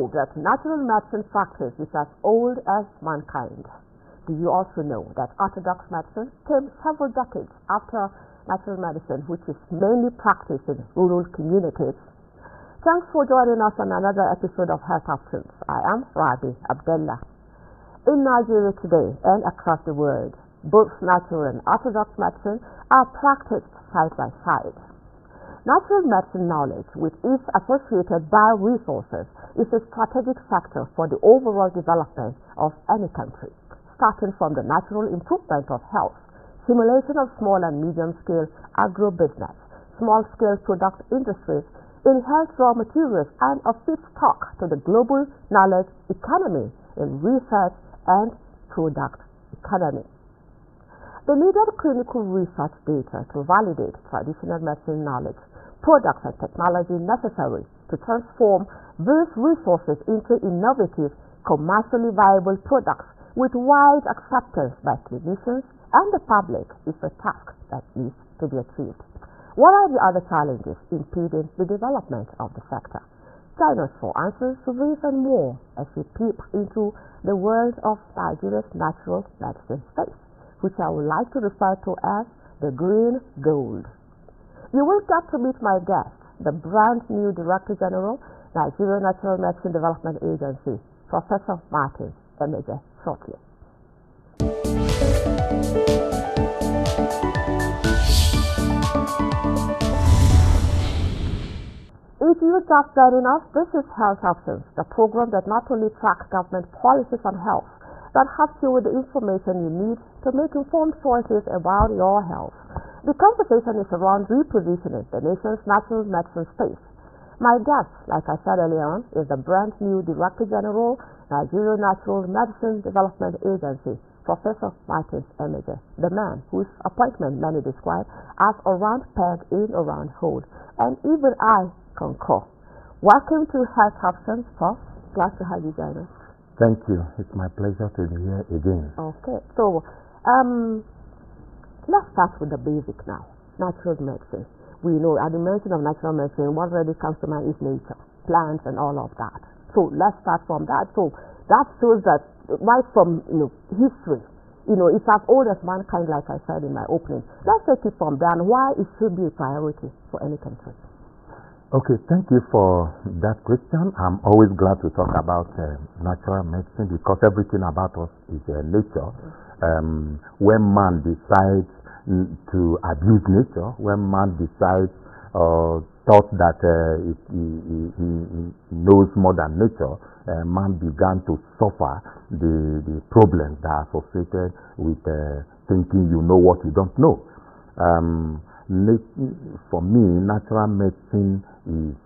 know that natural medicine practice is as old as mankind? Do you also know that orthodox medicine came several decades after natural medicine, which is mainly practiced in rural communities? Thanks for joining us on another episode of Health Options. I am Rabi Abdullah. In Nigeria today and across the world, both natural and orthodox medicine are practiced side by side. Natural medicine knowledge, with its associated bioresources, is a strategic factor for the overall development of any country, starting from the natural improvement of health, stimulation of small and medium-scale agro-business, small-scale product industries, enhanced raw materials, and of feedstock to the global knowledge economy in research and product economy. The needed clinical research data to validate traditional medicine knowledge, products and technology necessary to transform these resources into innovative, commercially viable products with wide acceptance by clinicians and the public is a task that needs to be achieved. What are the other challenges impeding the development of the sector? Join us for answers to these and more as we peep into the world of Nigeria's natural medicine space, which I would like to refer to as the green gold. You will get to meet my guest, the brand new Director General, Nigerian Natural Medicine Development Agency, Professor Martin Emeje, shortly. If you just joining us, this is Health Options, the program that not only tracks government policies on health, but helps you with the information you need to make informed choices about your health. The conversation is around repositioning the nation's natural medicine space. My guest, like I said earlier on, is the brand new Director General, Nigerian Natural Medicine Development Agency, Professor Martin Emeje, the man whose appointment many describe as a round peg in a round hole. And even I concur. Welcome to Health Options, Prof. Glad to have you join us. Thank you. It's my pleasure to be here again. Okay, so let's start with the basic now. Natural medicine. We know at the mention of natural medicine, what really comes to mind is nature, plants, and all of that. So let's start from that. So that shows that right from history, it's as old as mankind, like I said in my opening. Let's take it from there and why it should be a priority for any country. Okay, thank you for that question. I'm always glad to talk about natural medicine because everything about us is nature. When man decides to abuse nature, when man decides thought that he knows more than nature, man began to suffer the problems that are associated with thinking you know what you don't know. For me, natural medicine is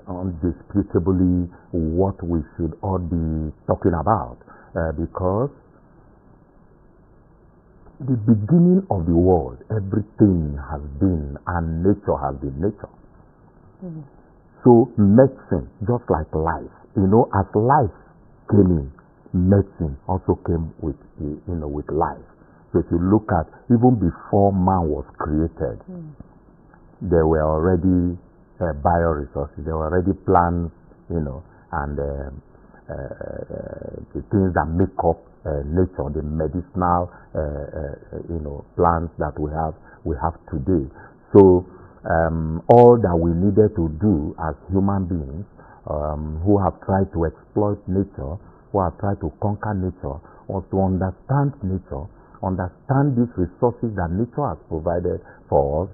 undisputably what we should all be talking about because the beginning of the world, everything has been, and nature has been nature. Mm-hmm. So medicine, just like life, as life came in, medicine also came with life. So if you look at, even before man was created, there were already bioresources, there were already plants, and the things that make up nature, the medicinal, plants that we have today. So all that we needed to do as human beings who have tried to exploit nature, who have tried to conquer nature, was to understand nature, understand these resources that nature has provided for us,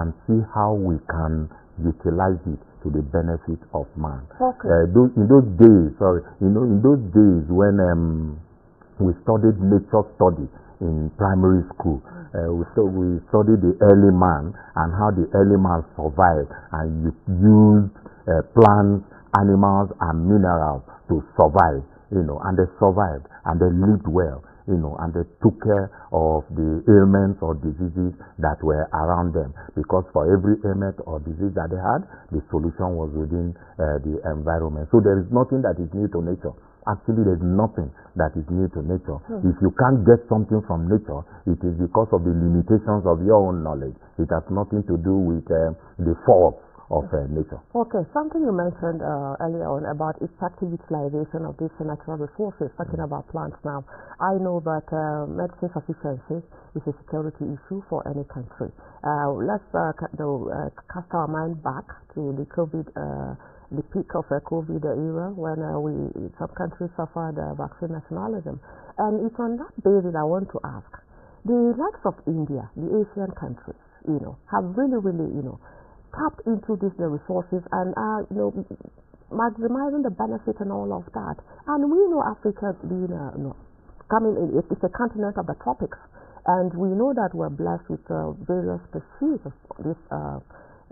and see how we can utilize it to the benefit of man. Okay. In those days when we studied nature study in primary school, we studied the early man and how the early man survived, and used plants, animals, and minerals to survive, and they survived and they lived well. And they took care of the ailments or diseases that were around them. Because for every ailment or disease that they had, the solution was within the environment. So there is nothing that is new to nature. Actually, there's nothing that is new to nature. If you can't get something from nature, it is because of the limitations of your own knowledge. It has nothing to do with the faults nature. Okay, something you mentioned earlier on about effective utilization of these natural resources, talking about plants now. I know that medicine sufficiency is a security issue for any country. Let's cast our mind back to the the peak of the COVID era when some countries suffered vaccine nationalism. And it's on that basis I want to ask, the likes of India, the Asian countries, have really, tapped into these resources and maximizing the benefit and all of that. And we know Africa being it's a continent of the tropics, and we know that we're blessed with various species of these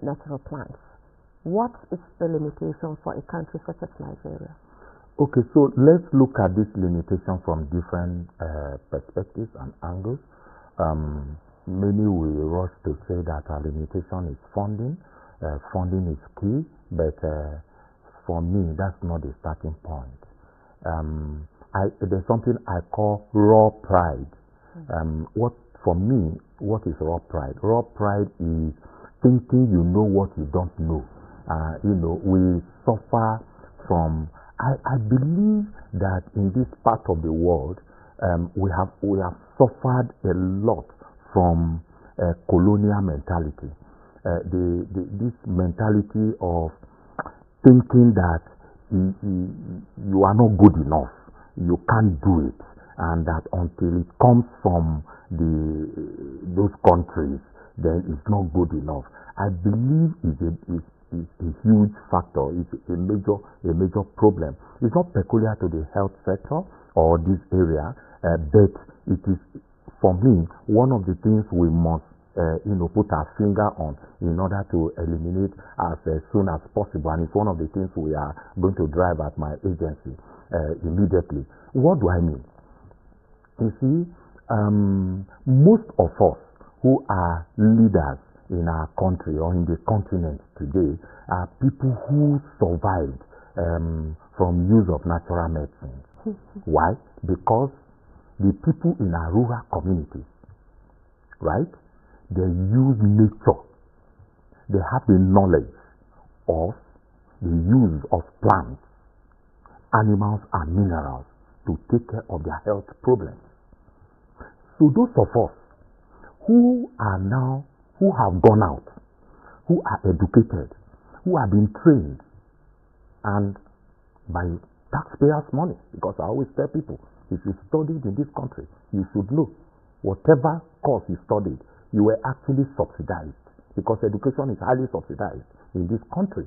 natural plants. What is the limitation for a country such as Nigeria? Okay, so let's look at this limitation from different perspectives and angles. Many will rush to say that our limitation is funding. Funding is key, but for me, that's not the starting point. There's something I call raw pride. For me, what is raw pride? Raw pride is thinking you know what you don't know. We suffer from. I believe that in this part of the world, we have suffered a lot from colonial mentality. This mentality of thinking that you are not good enough, you can't do it, and that until it comes from those countries, then it's not good enough. I believe it's a huge factor. It's a major problem. It's not peculiar to the health sector or this area, but it is, for me, one of the things we must put our finger on in order to eliminate as soon as possible. And it's one of the things we are going to drive at my agency immediately. What do I mean? You see, most of us who are leaders in our country or in the continent today are people who survived from use of natural medicines. Why? Because the people in our rural communities, right, they use nature. They have the knowledge of the use of plants, animals, and minerals to take care of their health problems. So those of us who have gone out, who are educated, who have been trained, and by taxpayers' money, because I always tell people, if you studied in this country, you should know whatever course you studied, you were actually subsidized, because education is highly subsidized in this country.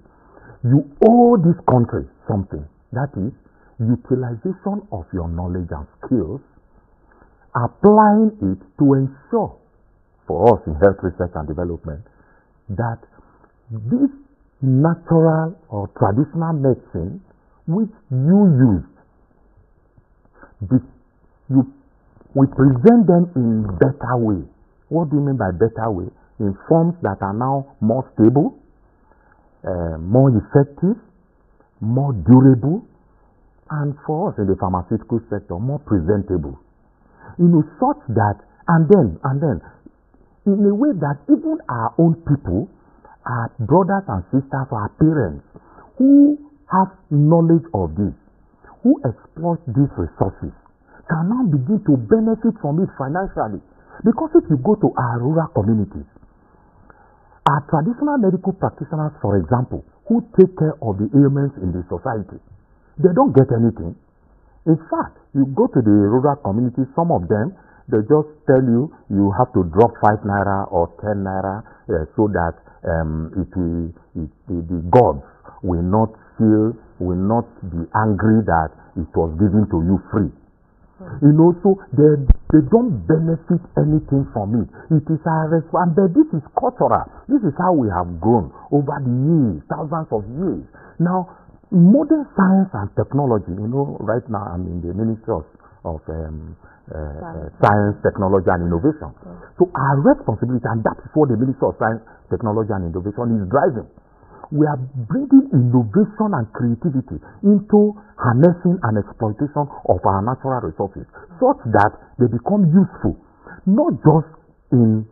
You owe this country something, that is, utilization of your knowledge and skills, applying it to ensure, for us in health research and development, that this natural or traditional medicine which you use, we present them in better way. What do you mean by better way? In forms that are now more stable, more effective, more durable, and for us in the pharmaceutical sector, more presentable. Such that, and then, in a way that even our own people, our brothers and sisters, our parents, who have knowledge of this, who exploit these resources, can now begin to benefit from it financially. Because if you go to our rural communities, our traditional medical practitioners, for example, who take care of the ailments in the society, they don't get anything. In fact, you go to the rural communities, some of them, they just tell you you have to drop 5 naira or 10 naira so that the gods will not be angry that it was given to you free. So they don't benefit anything from it. It is our response, but this is cultural. This is how we have grown over the years, thousands of years. Now, modern science and technology, right now I'm in the Ministry of Science, Technology and Innovation. So our responsibility, and that is what the Ministry of Science, Technology and Innovation is driving. We are bringing innovation and creativity into harnessing and exploitation of our natural resources such that they become useful, not just in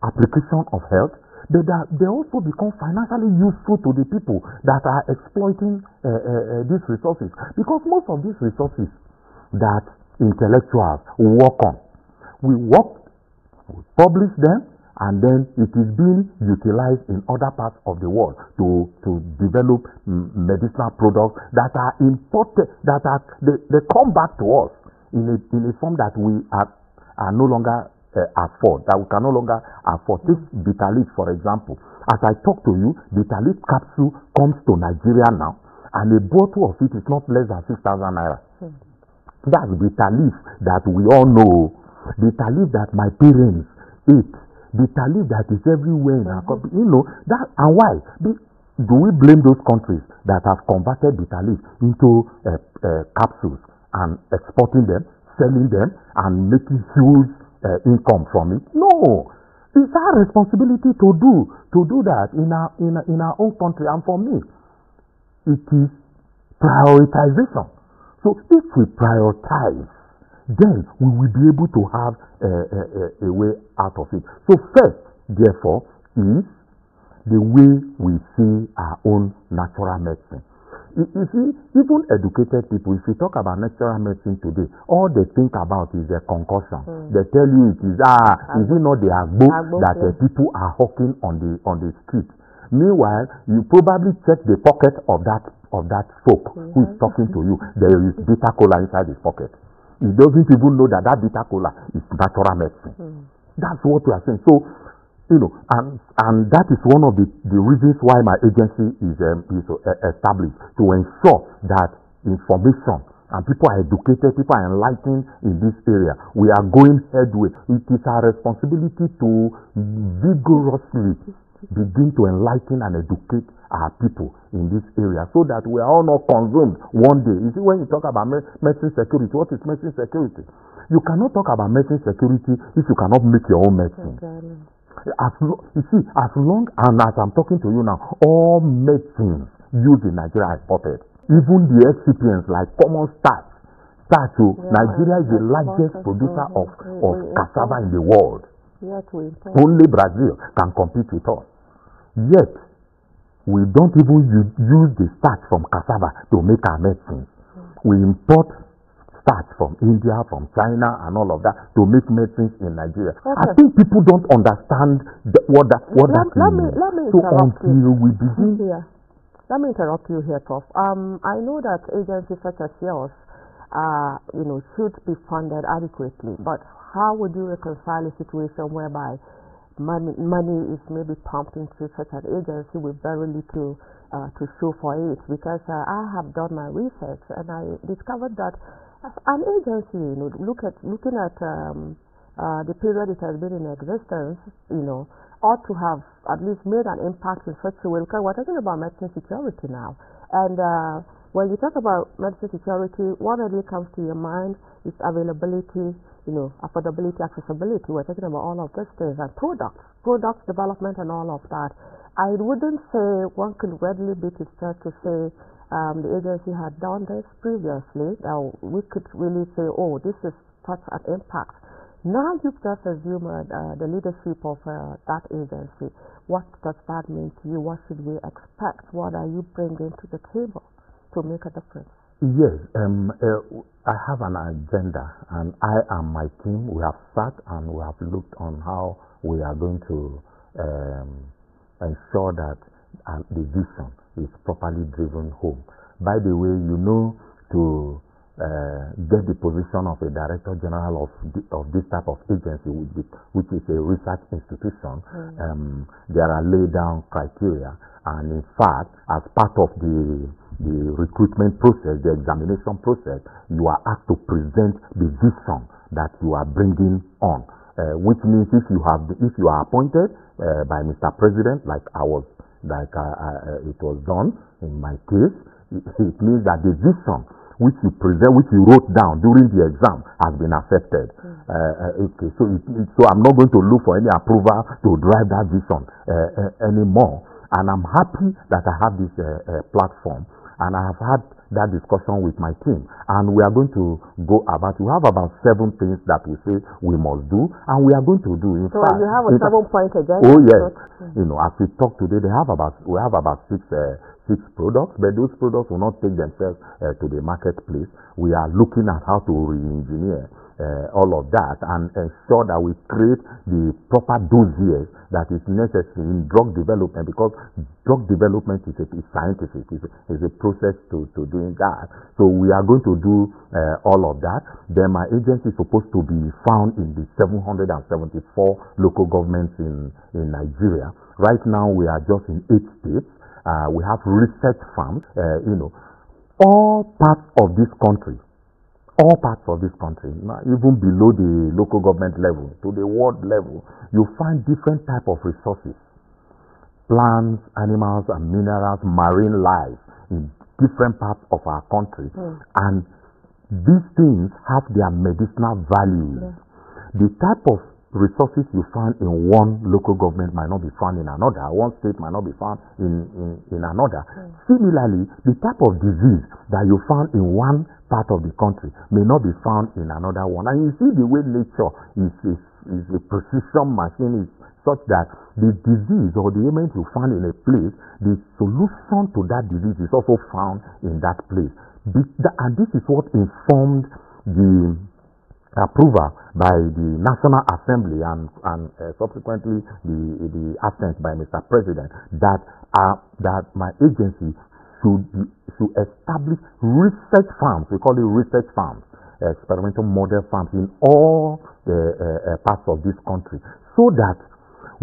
application of health, they also become financially useful to the people that are exploiting these resources. Because most of these resources that intellectuals work on, we publish them, and then it is being utilized in other parts of the world to develop medicinal products that are imported, they come back to us in a form that we are no longer afford, that we can no longer afford. This bitter leaf, for example. As I talk to you, bitter leaf capsule comes to Nigeria now, and a bottle of it is not less than 6,000 naira. That's bitter leaf that we all know, bitter leaf that my parents ate, bitter leaf that is everywhere in our country. You know that, and why? Do we blame those countries that have converted bitter leaf into capsules and exporting them, selling them, and making huge income from it? No, it's our responsibility to do that in our own country. And for me, it is prioritization. So if we prioritize, then we will be able to have a way out of it. So first, therefore, is the way we see our own natural medicine. You see, even educated people, if you talk about natural medicine today, all they think about is a concussion. They tell you it is is it not the agbo that people are hawking on the street? Meanwhile, you probably check the pocket of that folk who is talking to you. There is bitter cola inside his pocket. He doesn't even know that bitter cola is natural medicine. That's what we are saying. So, you know, and that is one of the reasons why my agency is established, to ensure that information and people are educated, people are enlightened in this area. We are going headway. It is our responsibility to vigorously begin to enlighten and educate our people in this area, so that we are all not consumed one day. You see, when you talk about medicine security, what is medicine security? You cannot talk about medicine security if you cannot make your own medicine. As long and as I'm talking to you now, all medicines used in Nigeria are imported. Even the excipients like common starch. Nigeria is the largest producer of cassava in the world. Only Brazil can compete with us. Yet, we don't even use the starch from cassava to make our medicines. We import starch from India, from China, and all of that to make medicines in Nigeria. I think people don't understand what that means. So until we begin here. Let me interrupt you here, Prof. I know that agencies such as yours, should be funded adequately. But how would you reconcile a situation whereby money is maybe pumped into such an agency with very little to show for it? Because I have done my research and I discovered that an agency, looking at the period it has been in existence, ought to have at least made an impact in such a way. Because we're talking about medicine security now, and when you talk about medicine security, what really comes to your mind is availability, affordability, accessibility. We're talking about all of these things, and products development and all of that. I wouldn't say one could readily beat his chest to say the agency had done this previously. We could really say, oh, this is such an impact. Now you've just assumed the leadership of that agency. What does that mean to you? What should we expect? What are you bringing to the table to make a difference? Yes, I have an agenda, and I and my team, we have sat and we have looked on how we are going to ensure that the vision is properly driven home. By the way, to get the position of a Director General of this type of agency, which is a research institution, there are laid down criteria, and in fact, as part of the recruitment process, the examination process, you are asked to present the vision that you are bringing on, which means if you are appointed by Mr. President, like it was done in my case, it means that the vision which you present, which you wrote down during the exam, has been accepted. Okay, so I'm not going to look for any approval to drive that vision anymore. And I'm happy that I have this platform, and I have had that discussion with my team, and we are going to go about. We have about 7 things that we say we must do, and we are going to do. In so fact, you have a 7-point agenda. Oh yes, as we talk today, we have about 6 products, but those products will not take themselves to the marketplace. We are looking at how to re-engineer all of that and ensure that we create the proper dossiers that is necessary in drug development, because drug development is scientific, is a process to doing that. So we are going to do all of that. Then my agency is supposed to be found in the 774 local governments in Nigeria. Right now we are just in 8 states. We have research farms, all parts of this country, even below the local government level, to the world level, you find different type of resources, plants, animals, and minerals, marine life in different parts of our country. And these things have their medicinal values. The type of resources you find in one local government might not be found in another. One state might not be found in another. Similarly, the type of disease that you found in one part of the country may not be found in another one. And you see the way nature is a precision machine, is such that the disease or the ailment you find in a place, the solution to that disease is also found in that place. And this is what informed the approval by the National Assembly and subsequently the assent by Mr. President that my agency should establish research farms. We call it research farms, experimental model farms in all parts of this country, so that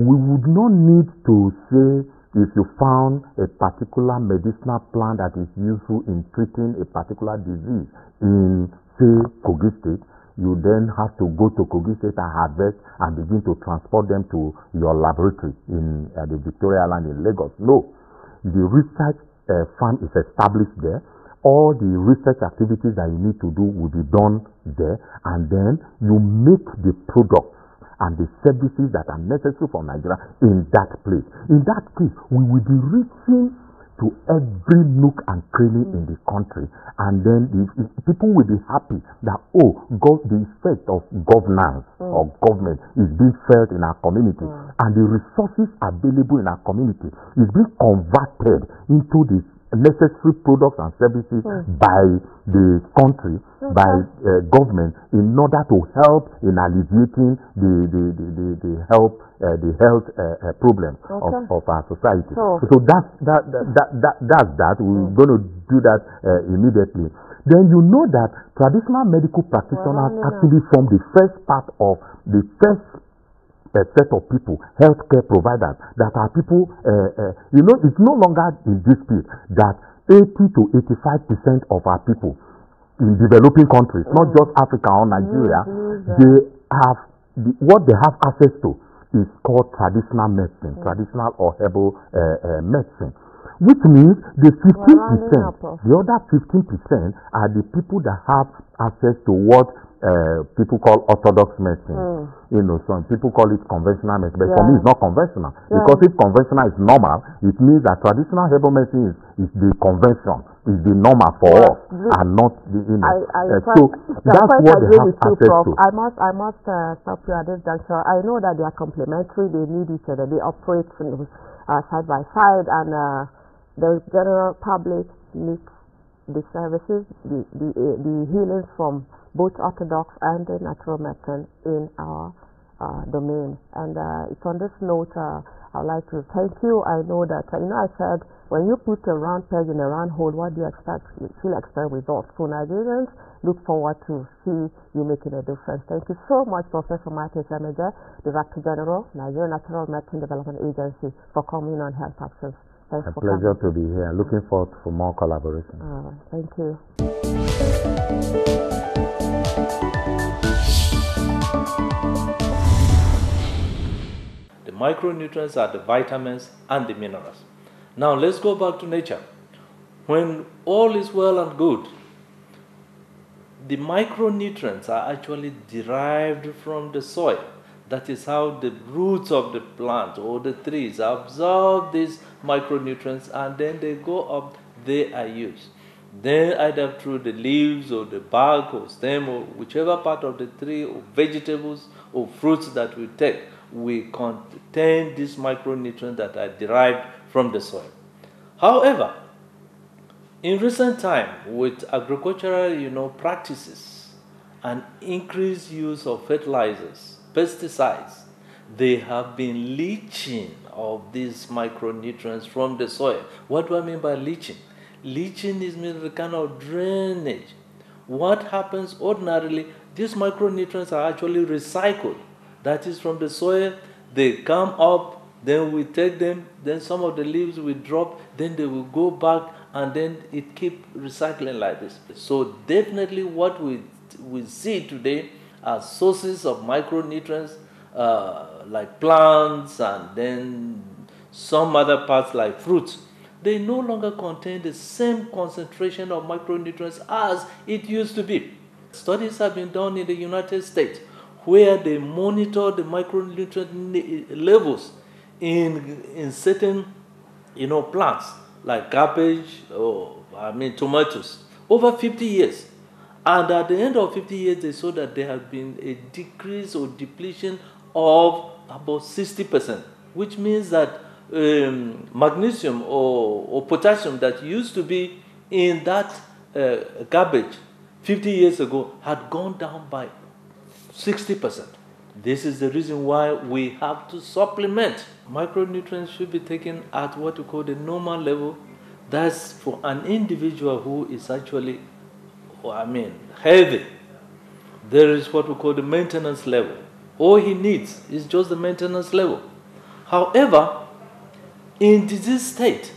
we would not need to say, if you found a particular medicinal plant that is useful in treating a particular disease in, say, Kogi State, you then have to go to Kogi State and harvest and begin to transport them to your laboratory in the Victoria Island in Lagos. No, the research farm is established there. All the research activities that you need to do will be done there, and then you make the products and the services that are necessary for Nigeria in that place. In that case, we will be reaching to every nook and cranny in the country, and then people will be happy that the effect of governance or government is being felt in our community, and the resources available in our community is being converted into the necessary products and services by the country, by government, in order to help in alleviating the health problems of our society. So that's that. We're going to do that immediately. Then you know that traditional medical practitioners actually form the first part of the first set of people, healthcare providers, that are people, it's no longer in dispute that 80 to 85% of our people in developing countries, not just Africa or Nigeria, they have, what they have access to is called traditional medicine, traditional or herbal medicine. Which means the 15%, the other 15% are the people that have access to what people call orthodox medicine. Some people call it conventional medicine, but for me it's not conventional. Because if conventional is normal, it means that traditional herbal medicine is the convention, is the normal for us, and not the so that's what they have access to. I must stop you at this juncture. I know that they are complementary, they need each other, they operate side by side, and the general public needs the services, the healings from both orthodox and the natural medicine in our domain. And it's on this note I'd like to thank you. I know that, I said, when you put a round peg in a round hole, what do you expect? You still expect results. So Nigerians look forward to see you making a difference. Thank you so much, Professor Martin Semeje, Director General, Nigerian Natural Medicine Development Agency, for coming on Health Options. Thanks for coming. A pleasure to be here. Looking forward for more collaboration. Thank you. The micronutrients are the vitamins and the minerals. Now let's go back to nature. When all is well and good, the micronutrients are actually derived from the soil. That is how the roots of the plant or the trees absorb these micronutrients, and then they go up, they are used. Then either through the leaves or the bark or stem or whichever part of the tree or vegetables or fruits that we take, we contain these micronutrients that are derived from the soil. However, in recent time, with agricultural, practices and increased use of fertilizers, pesticides, they have been leaching of these micronutrients from the soil. What do I mean by leaching? Leaching is means a kind of drainage. What happens ordinarily, these micronutrients are actually recycled. That is, from the soil, they come up, then we take them, then some of the leaves we drop, then they will go back, and then it keeps recycling like this. So definitely what we see today are sources of micronutrients like plants and then some other parts like fruits. They no longer contain the same concentration of micronutrients as it used to be. Studies have been done in the United States where they monitor the micronutrient levels in certain plants like cabbage or tomatoes over 50 years. And at the end of 50 years, they saw that there has been a decrease or depletion of about 60%, which means that magnesium or potassium that used to be in that cabbage 50 years ago had gone down by 60%. This is the reason why we have to supplement. Micronutrients should be taken at what we call the normal level. That's for an individual who is actually, healthy. There is what we call the maintenance level. All he needs is just the maintenance level. However, in disease state,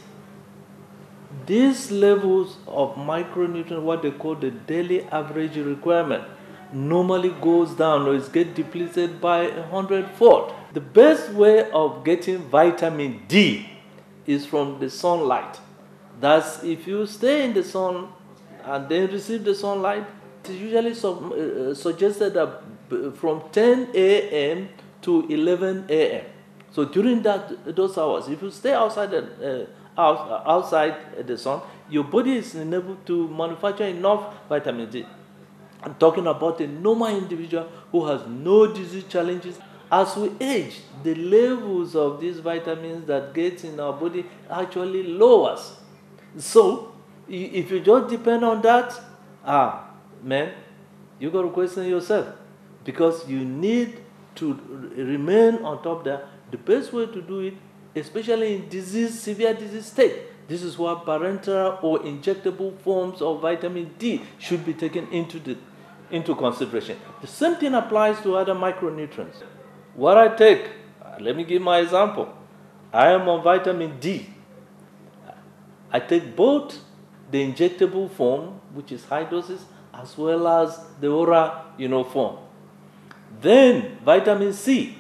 these levels of micronutrients, what they call the daily average requirement, normally goes down or is get depleted by 100-fold. The best way of getting vitamin D is from the sunlight. That's if you stay in the sun and then receive the sunlight. It is usually suggested that from 10 a.m. to 11 a.m. So during those hours, if you stay outside the sun, your body is unable to manufacture enough vitamin D. I'm talking about a normal individual who has no disease challenges. As we age, the levels of these vitamins that get in our body actually lowers. So, if you just depend on that, you got to question yourself, because you need to remain on top there. The best way to do it, especially in severe disease state, this is why parenteral or injectable forms of vitamin D should be taken into consideration. The same thing applies to other micronutrients. What I take, let me give my example. I am on vitamin D. I take both the injectable form, which is high doses, as well as the oral, form. Then vitamin C,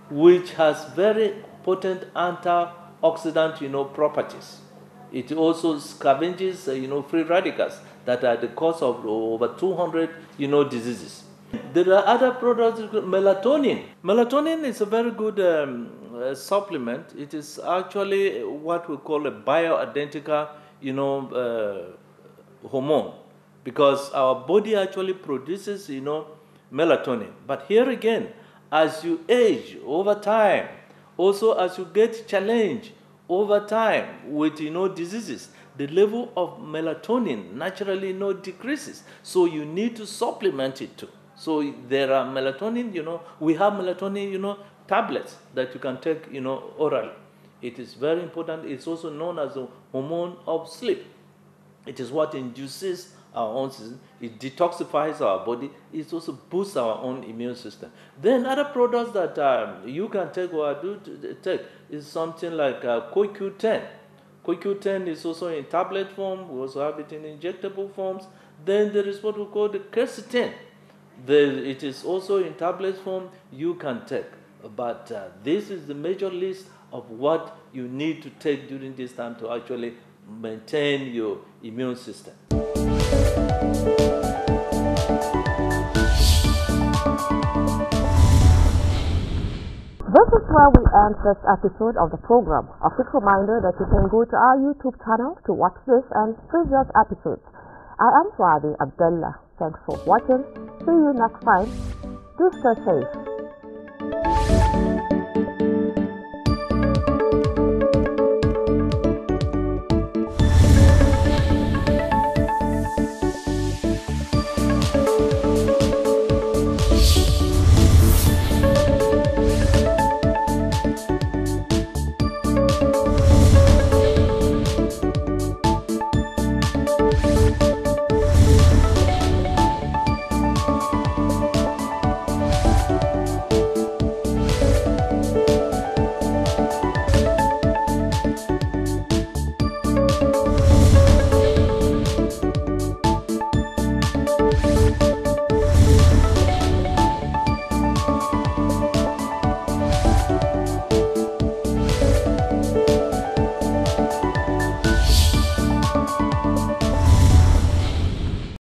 which has very potent antioxidant, properties. It also scavenges, free radicals that are the cause of over 200, diseases. There are other products, melatonin. Melatonin is a very good supplement. It is actually what we call a bioidentical, hormone, because our body actually produces, melatonin. But here again, as you age over time, also as you get challenged over time with, diseases, the level of melatonin naturally, decreases. So you need to supplement it too. So there are melatonin, we have melatonin, tablets that you can take, orally. It is very important. It's also known as a hormone of sleep. It is what induces our own system. It detoxifies our body. It also boosts our own immune system. Then other products that you can take or do take is something like CoQ10. CoQ10 is also in tablet form. We also have it in injectable forms. Then there is what we call the quercetin. It is also in tablet form. You can take. But this is the major list of what you need to take during this time to actually maintain your immune system. This is where we end this episode of the program. A quick reminder that you can go to our YouTube channel to watch this and previous episodes. I am Swadi Abdullah. Thanks for watching. See you next time. Do stay safe.